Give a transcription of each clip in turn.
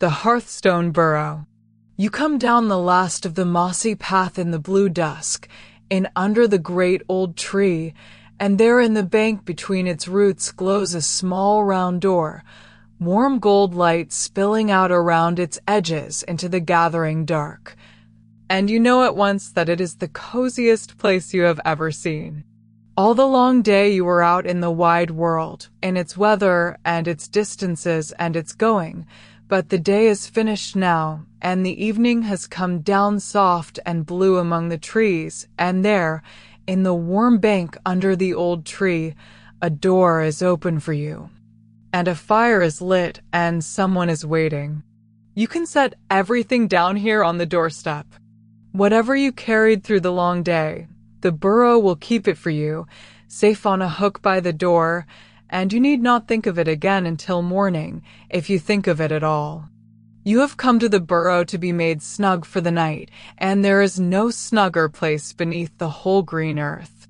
the Hearthstone Burrow. You come down the last of the mossy path in the blue dusk, in under the great old tree, and there in the bank between its roots glows a small round door, warm gold light spilling out around its edges into the gathering dark. And you know at once that it is the coziest place you have ever seen. All the long day you were out in the wide world, in its weather and its distances and its going, but the day is finished now, and the evening has come down soft and blue among the trees, and there, in the warm bank under the old tree, a door is open for you, and a fire is lit, and someone is waiting. You can set everything down here on the doorstep. Whatever you carried through the long day, the burrow will keep it for you, safe on a hook by the door, and you need not think of it again until morning, if you think of it at all. You have come to the burrow to be made snug for the night, and there is no snugger place beneath the whole green earth.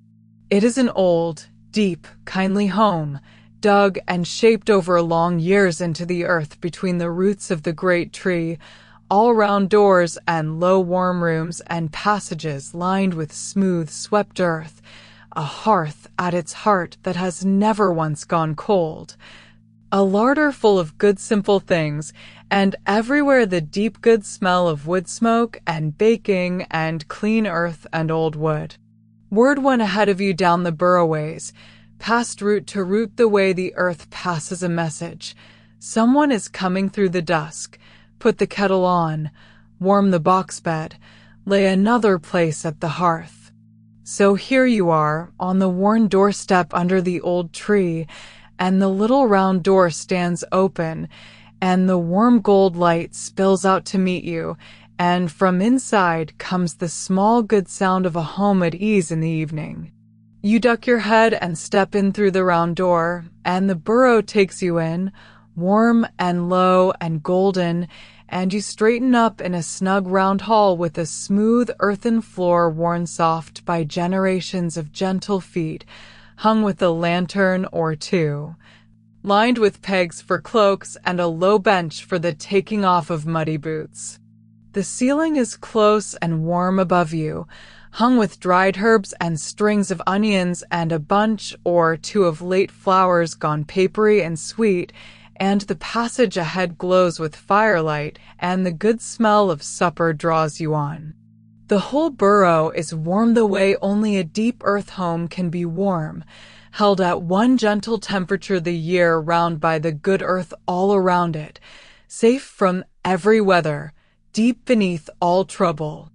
It is an old, deep, kindly home, dug and shaped over long years into the earth between the roots of the great tree, all round doors and low warm rooms and passages lined with smooth swept earth, a hearth at its heart that has never once gone cold, a larder full of good simple things, and everywhere the deep good smell of wood smoke and baking and clean earth and old wood. Word went ahead of you down the burroways, past root to root the way the earth passes a message. Someone is coming through the dusk. Put the kettle on, warm the box bed, lay another place at the hearth. So here you are, on the worn doorstep under the old tree, and the little round door stands open, and the warm gold light spills out to meet you, and from inside comes the small good sound of a home at ease in the evening. You duck your head and step in through the round door, and the burrow takes you in, warm and low and golden, and you straighten up in a snug round hall with a smooth earthen floor worn soft by generations of gentle feet, hung with a lantern or two, lined with pegs for cloaks and a low bench for the taking off of muddy boots. The ceiling is close and warm above you, hung with dried herbs and strings of onions and a bunch or two of late flowers gone papery and sweet, and the passage ahead glows with firelight, and the good smell of supper draws you on. The whole burrow is warm the way only a deep earth home can be warm, held at one gentle temperature the year round by the good earth all around it, safe from every weather, deep beneath all trouble.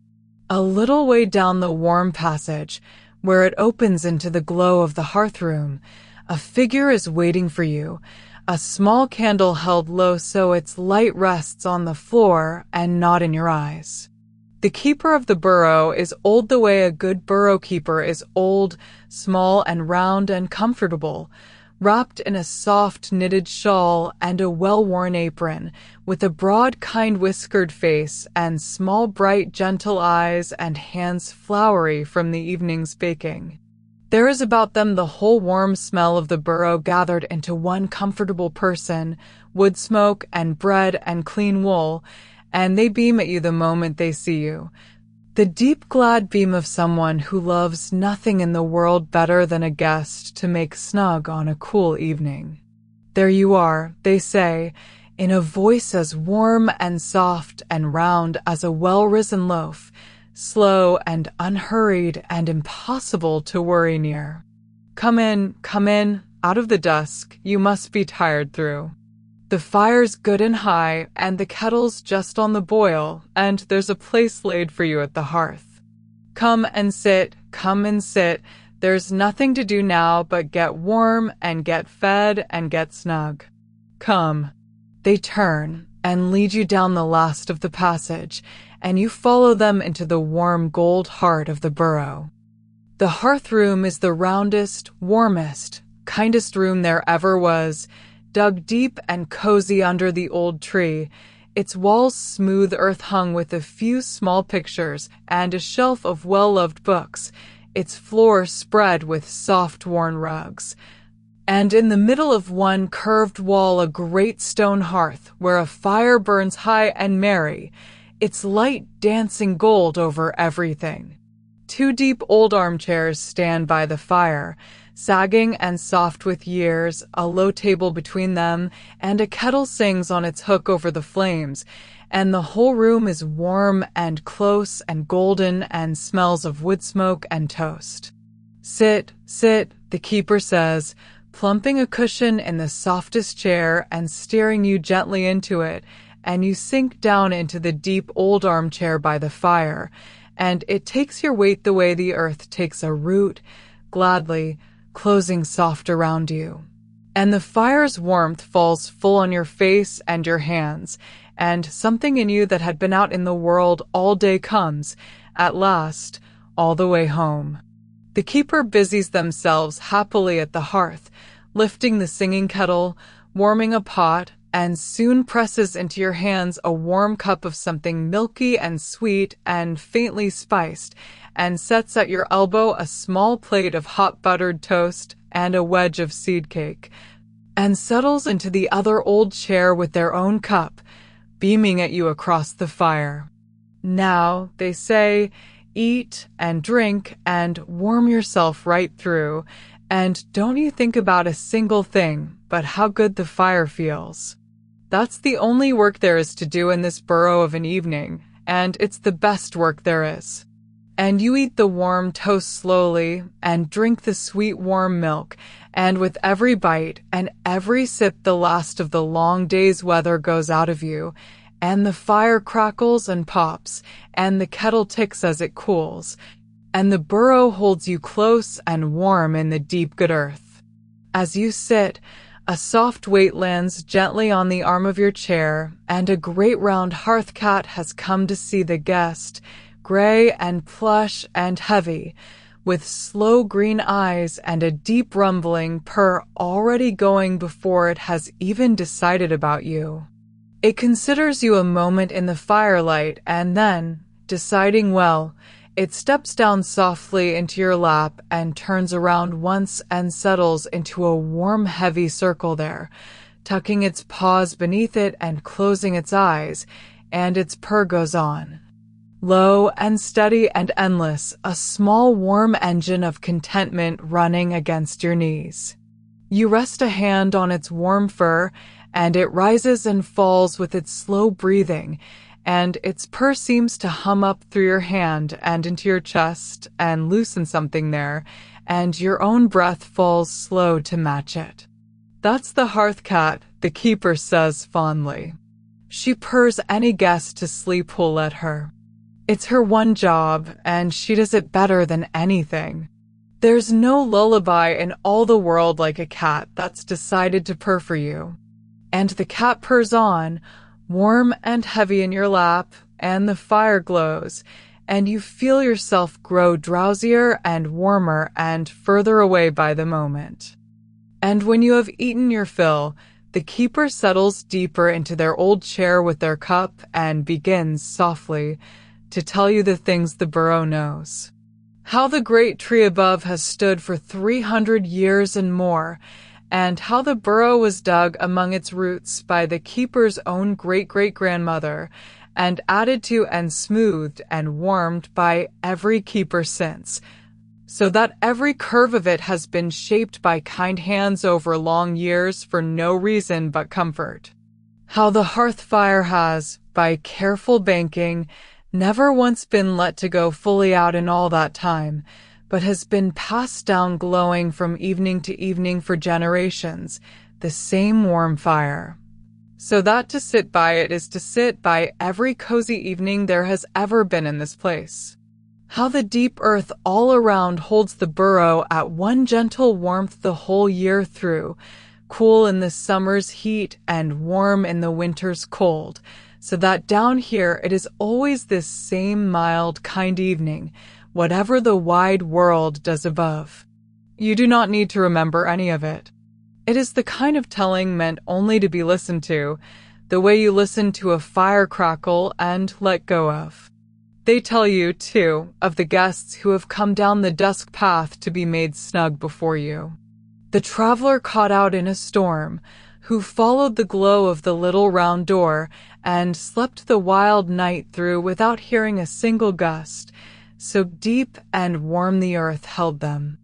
A little way down the warm passage, where it opens into the glow of the Hearth-Room, a figure is waiting for you, a small candle held low so its light rests on the floor and not in your eyes. The keeper of the burrow is old the way a good burrow keeper is old, small and round and comfortable, wrapped in a soft knitted shawl and a well-worn apron, with a broad kind whiskered face and small bright gentle eyes and hands floury from the evening's baking. There is about them the whole warm smell of the burrow gathered into one comfortable person, wood smoke and bread and clean wool, and they beam at you the moment they see you. The deep glad beam of someone who loves nothing in the world better than a guest to make snug on a cool evening. There you are, they say, in a voice as warm and soft and round as a well-risen loaf, slow and unhurried and impossible to worry near. Come in, out of the dusk, you must be tired through. The fire's good and high, and the kettle's just on the boil, and there's a place laid for you at the hearth. Come and sit, there's nothing to do now but get warm and get fed and get snug. Come. They turn and lead you down the last of the passage, and you follow them into the warm gold heart of the burrow. The Hearth-Room is the roundest, warmest, kindest room there ever was, dug deep and cozy under the old tree, its walls smooth earth hung with a few small pictures and a shelf of well-loved books, its floor spread with soft worn rugs. And in the middle of one curved wall a great stone hearth, where a fire burns high and merry, its light dancing gold over everything. Two deep old armchairs stand by the fire, sagging and soft with years, a low table between them, and a kettle sings on its hook over the flames, and the whole room is warm and close and golden and smells of wood smoke and toast. "Sit, sit," the keeper says, plumping a cushion in the softest chair and steering you gently into it, and you sink down into the deep old armchair by the fire, and it takes your weight the way the earth takes a root, gladly, closing soft around you. And the fire's warmth falls full on your face and your hands, and something in you that had been out in the world all day comes, at last, all the way home. The keeper busies themselves happily at the hearth, lifting the singing kettle, warming a pot, and soon presses into your hands a warm cup of something milky and sweet and faintly spiced, and sets at your elbow a small plate of hot buttered toast and a wedge of seed cake, and settles into the other old chair with their own cup, beaming at you across the fire. "Now," they say, "eat and drink and warm yourself right through, and don't you think about a single thing but how good the fire feels." That's the only work there is to do in this burrow of an evening, and it's the best work there is. And you eat the warm toast slowly and drink the sweet warm milk, and with every bite and every sip the last of the long day's weather goes out of you, and the fire crackles and pops, and the kettle ticks as it cools, and the burrow holds you close and warm in the deep good earth. As you sit, a soft weight lands gently on the arm of your chair, and a great round hearth cat has come to see the guest, gray and plush and heavy, with slow green eyes and a deep rumbling purr already going before it has even decided about you. It considers you a moment in the firelight, and then, deciding well, it steps down softly into your lap and turns around once and settles into a warm, heavy circle there, tucking its paws beneath it and closing its eyes, and its purr goes on. Low and steady and endless, a small warm engine of contentment running against your knees. You rest a hand on its warm fur, and it rises and falls with its slow breathing, and its purr seems to hum up through your hand and into your chest and loosen something there, and your own breath falls slow to match it. That's the hearth cat, the keeper says fondly. She purrs any guest to sleep who'll let her. It's her one job, and she does it better than anything. There's no lullaby in all the world like a cat that's decided to purr for you. And the cat purrs on, warm and heavy in your lap, and the fire glows, and you feel yourself grow drowsier and warmer and further away by the moment. And when you have eaten your fill, the keeper settles deeper into their old chair with their cup and begins softly to tell you the things the burrow knows. How the great tree above has stood for 300 years and more, and how the burrow was dug among its roots by the keeper's own great-great-grandmother, and added to and smoothed and warmed by every keeper since, so that every curve of it has been shaped by kind hands over long years for no reason but comfort. How the hearth fire has, by careful banking, never once been let to go fully out in all that time, but has been passed down glowing from evening to evening for generations, the same warm fire. So that to sit by it is to sit by every cozy evening there has ever been in this place. How the deep earth all around holds the burrow at one gentle warmth the whole year through, cool in the summer's heat and warm in the winter's cold, so that down here it is always this same mild, kind evening, whatever the wide world does above. You do not need to remember any of it. It is the kind of telling meant only to be listened to, the way you listen to a fire crackle and let go of. They tell you, too, of the guests who have come down the dusk path to be made snug before you. The traveler caught out in a storm, who followed the glow of the little round door and slept the wild night through without hearing a single gust, so deep and warm the earth held them.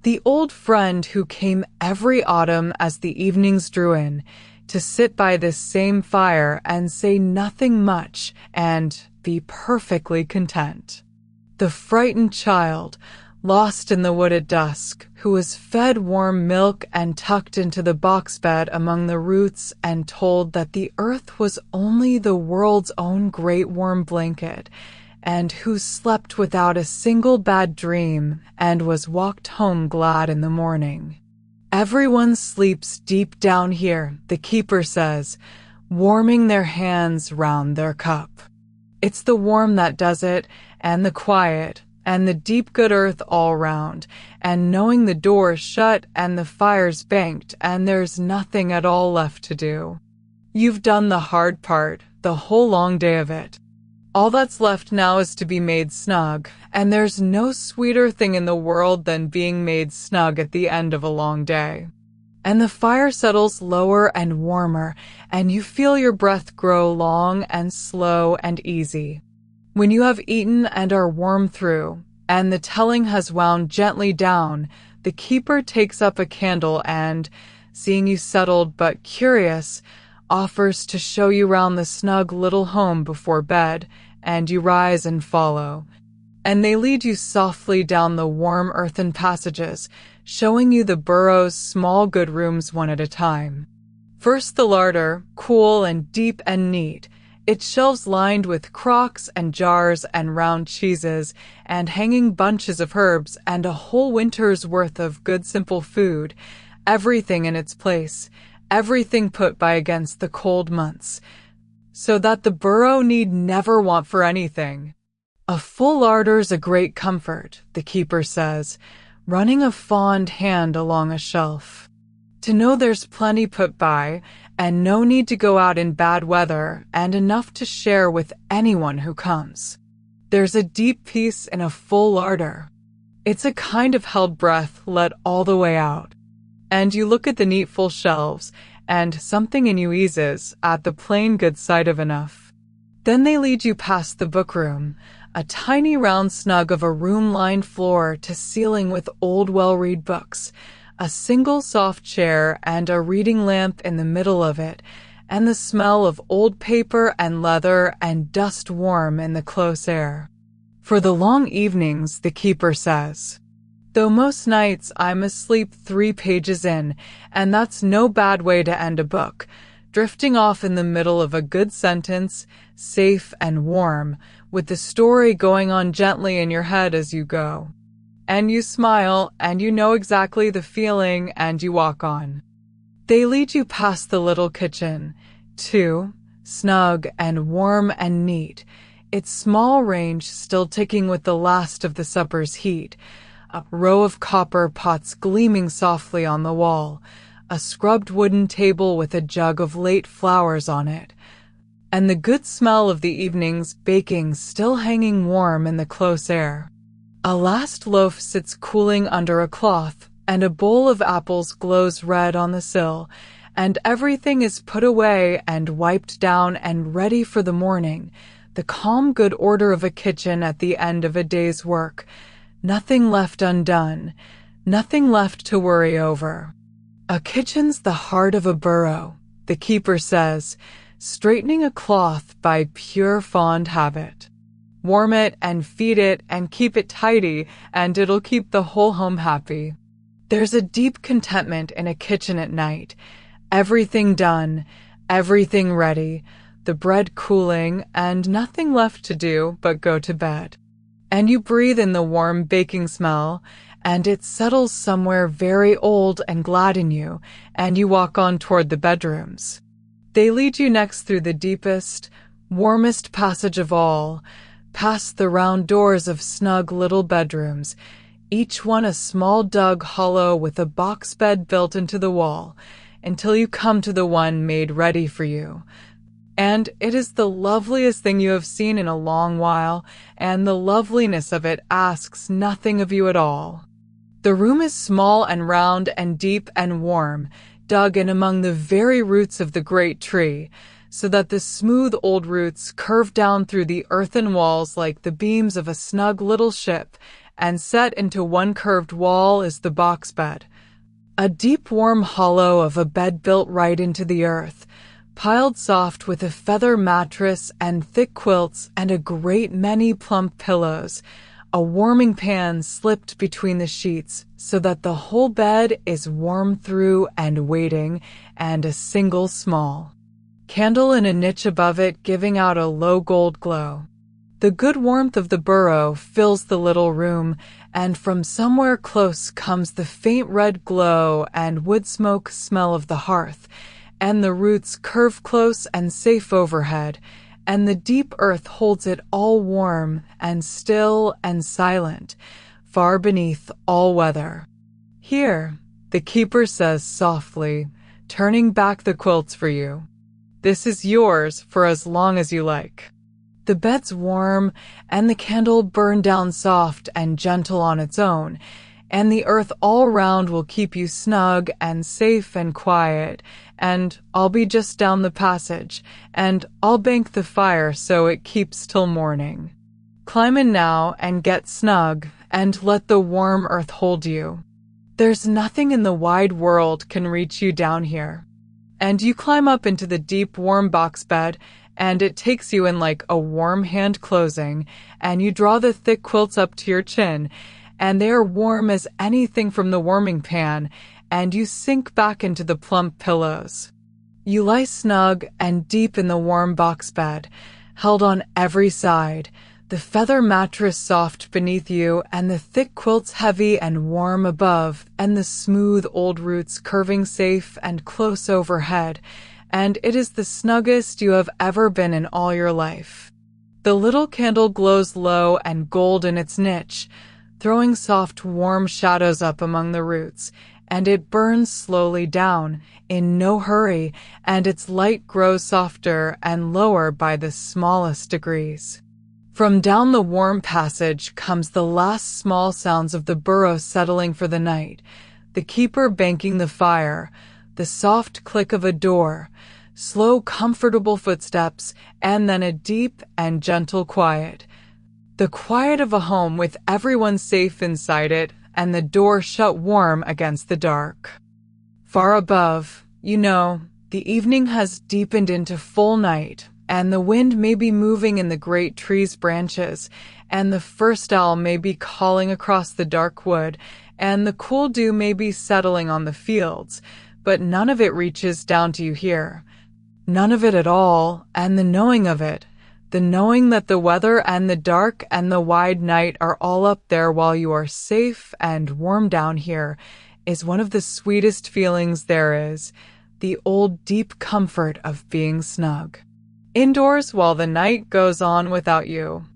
The old friend who came every autumn as the evenings drew in, to sit by this same fire and say nothing much and be perfectly content. The frightened child, lost in the wood at dusk, who was fed warm milk and tucked into the box bed among the roots and told that the earth was only the world's own great warm blanket, and who slept without a single bad dream and was walked home glad in the morning. Everyone sleeps deep down here, the keeper says, warming their hands round their cup. It's the warm that does it, and the quiet, and the deep good earth all round, and knowing the door's shut and the fire's banked and there's nothing at all left to do. You've done the hard part, the whole long day of it. All that's left now is to be made snug, and there's no sweeter thing in the world than being made snug at the end of a long day. And the fire settles lower and warmer, and you feel your breath grow long and slow and easy. When you have eaten and are warm through, and the telling has wound gently down, the keeper takes up a candle and, seeing you settled but curious, offers to show you round the snug little home before bed, and you rise and follow. And they lead you softly down the warm earthen passages, showing you the burrow's small good rooms one at a time. First the larder, cool and deep and neat, its shelves lined with crocks and jars and round cheeses and hanging bunches of herbs and a whole winter's worth of good simple food, everything in its place, everything put by against the cold months, so that the burrow need never want for anything. A full larder's a great comfort, the keeper says, running a fond hand along a shelf. To know there's plenty put by, and no need to go out in bad weather, and enough to share with anyone who comes. There's a deep peace in a full larder. It's a kind of held breath let all the way out. And you look at the neat full shelves, and something in you eases at the plain good sight of enough. Then they lead you past the book room, a tiny round snug of a room-lined floor to ceiling with old well-read books, a single soft chair and a reading lamp in the middle of it, and the smell of old paper and leather and dust warm in the close air. For the long evenings, the keeper says, though most nights I'm asleep 3 pages in, and that's no bad way to end a book, drifting off in the middle of a good sentence, safe and warm, with the story going on gently in your head as you go. And you smile, and you know exactly the feeling, and you walk on. They lead you past the little kitchen, too, snug and warm and neat, its small range still ticking with the last of the supper's heat, a row of copper pots gleaming softly on the wall, a scrubbed wooden table with a jug of late flowers on it, and the good smell of the evening's baking still hanging warm in the close air. A last loaf sits cooling under a cloth, and a bowl of apples glows red on the sill, and everything is put away and wiped down and ready for the morning, the calm good order of a kitchen at the end of a day's work, nothing left undone, nothing left to worry over. A kitchen's the heart of a burrow, the keeper says, straightening a cloth by pure fond habit. Warm it and feed it and keep it tidy, and it'll keep the whole home happy. There's a deep contentment in a kitchen at night. Everything done, everything ready, the bread cooling, and nothing left to do but go to bed. And you breathe in the warm baking smell, and it settles somewhere very old and glad in you, and you walk on toward the bedrooms. They lead you next through the deepest, warmest passage of all, past the round doors of snug little bedrooms, each one a small dug hollow with a box bed built into the wall, until you come to the one made ready for you. And it is the loveliest thing you have seen in a long while, and the loveliness of it asks nothing of you at all. The room is small and round and deep and warm, dug in among the very roots of the great tree, so that the smooth old roots curve down through the earthen walls like the beams of a snug little ship, and set into one curved wall is the box bed. A deep warm hollow of a bed built right into the earth, piled soft with a feather mattress and thick quilts and a great many plump pillows. A warming pan slipped between the sheets so that the whole bed is warm through and waiting, and a single small candle in a niche above it giving out a low gold glow. The good warmth of the burrow fills the little room, and from somewhere close comes the faint red glow and wood smoke smell of the hearth, and the roots curve close and safe overhead, and the deep earth holds it all warm and still and silent, far beneath all weather. "Here," the keeper says softly, turning back the quilts for you. "This is yours for as long as you like." The bed's warm, and the candle burned down soft and gentle on its own, and the earth all round will keep you snug and safe and quiet, and I'll be just down the passage, and I'll bank the fire so it keeps till morning. Climb in now and get snug, and let the warm earth hold you. There's nothing in the wide world can reach you down here. And you climb up into the deep warm box bed, and it takes you in like a warm hand closing, and you draw the thick quilts up to your chin, and they are warm as anything from the warming pan, and you sink back into the plump pillows. You lie snug and deep in the warm box bed, held on every side, the feather mattress soft beneath you, and the thick quilts heavy and warm above, and the smooth old roots curving safe and close overhead, and it is the snuggest you have ever been in all your life. The little candle glows low and gold in its niche, throwing soft warm shadows up among the roots, and it burns slowly down, in no hurry, and its light grows softer and lower by the smallest degrees. From down the warm passage comes the last small sounds of the burrow settling for the night, the keeper banking the fire, the soft click of a door, slow comfortable footsteps, and then a deep and gentle quiet. The quiet of a home with everyone safe inside it, and the door shut warm against the dark. Far above, the evening has deepened into full night, and the wind may be moving in the great tree's branches, and the first owl may be calling across the dark wood, and the cool dew may be settling on the fields, but none of it reaches down to you here. None of it at all, and the knowing of it, the knowing that the weather and the dark and the wide night are all up there while you are safe and warm down here, is one of the sweetest feelings there is, the old deep comfort of being snug. Indoors while the night goes on without you.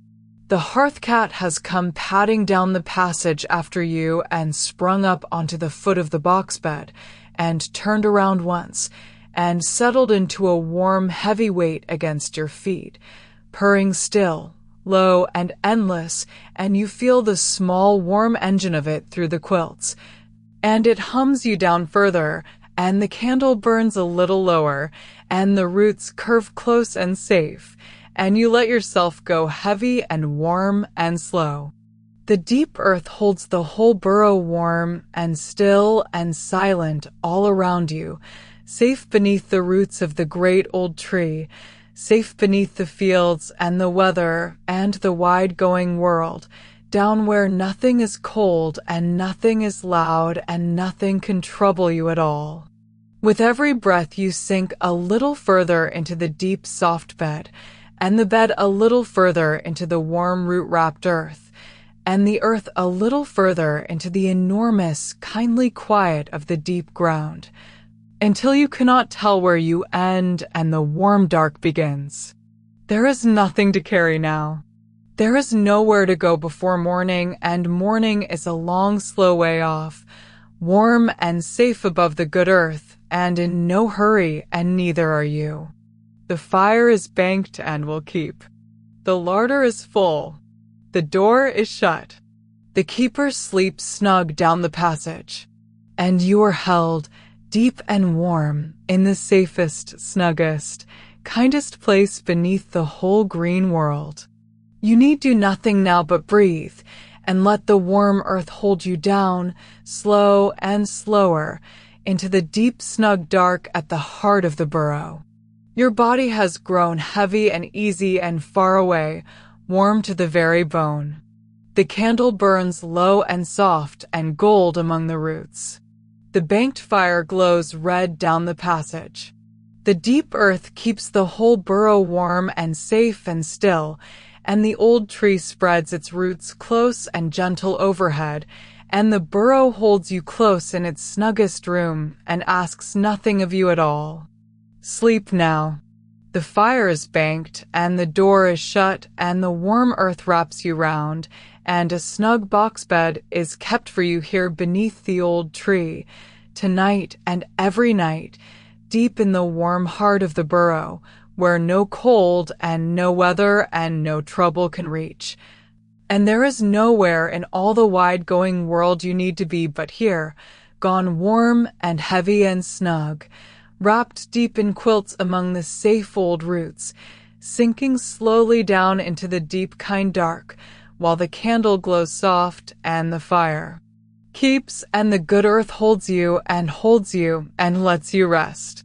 The hearth cat has come padding down the passage after you and sprung up onto the foot of the box bed, and turned around once, and settled into a warm, heavy weight against your feet, purring still, low and endless, and you feel the small, warm engine of it through the quilts. And it hums you down further, and the candle burns a little lower, and the roots curve close and safe, and you let yourself go heavy and warm and slow. The deep earth holds the whole burrow warm and still and silent all around you, safe beneath the roots of the great old tree, safe beneath the fields and the weather and the wide-going world, down where nothing is cold and nothing is loud and nothing can trouble you at all. With every breath you sink a little further into the deep soft bed, and the bed a little further into the warm root-wrapped earth, and the earth a little further into the enormous, kindly quiet of the deep ground, until you cannot tell where you end and the warm dark begins. There is nothing to carry now. There is nowhere to go before morning, and morning is a long, slow way off, warm and safe above the good earth, and in no hurry, and neither are you. The fire is banked and will keep. The larder is full. The door is shut. The keeper sleeps snug down the passage, and you are held deep and warm in the safest, snuggest, kindest place beneath the whole green world. You need do nothing now but breathe, and let the warm earth hold you down, slow and slower, into the deep snug dark at the heart of the burrow. Your body has grown heavy and easy and far away, warm to the very bone. The candle burns low and soft and gold among the roots. The banked fire glows red down the passage. The deep earth keeps the whole burrow warm and safe and still, and the old tree spreads its roots close and gentle overhead, and the burrow holds you close in its snuggest room and asks nothing of you at all. Sleep now. The fire is banked, and the door is shut, and the warm earth wraps you round, and a snug box bed is kept for you here beneath the old tree, tonight and every night, deep in the warm heart of the burrow, where no cold and no weather and no trouble can reach. And there is nowhere in all the wide-going world you need to be but here, gone warm and heavy and snug, wrapped deep in quilts among the safe old roots, sinking slowly down into the deep kind dark, while the candle glows soft and the fire keeps, and the good earth holds you and lets you rest.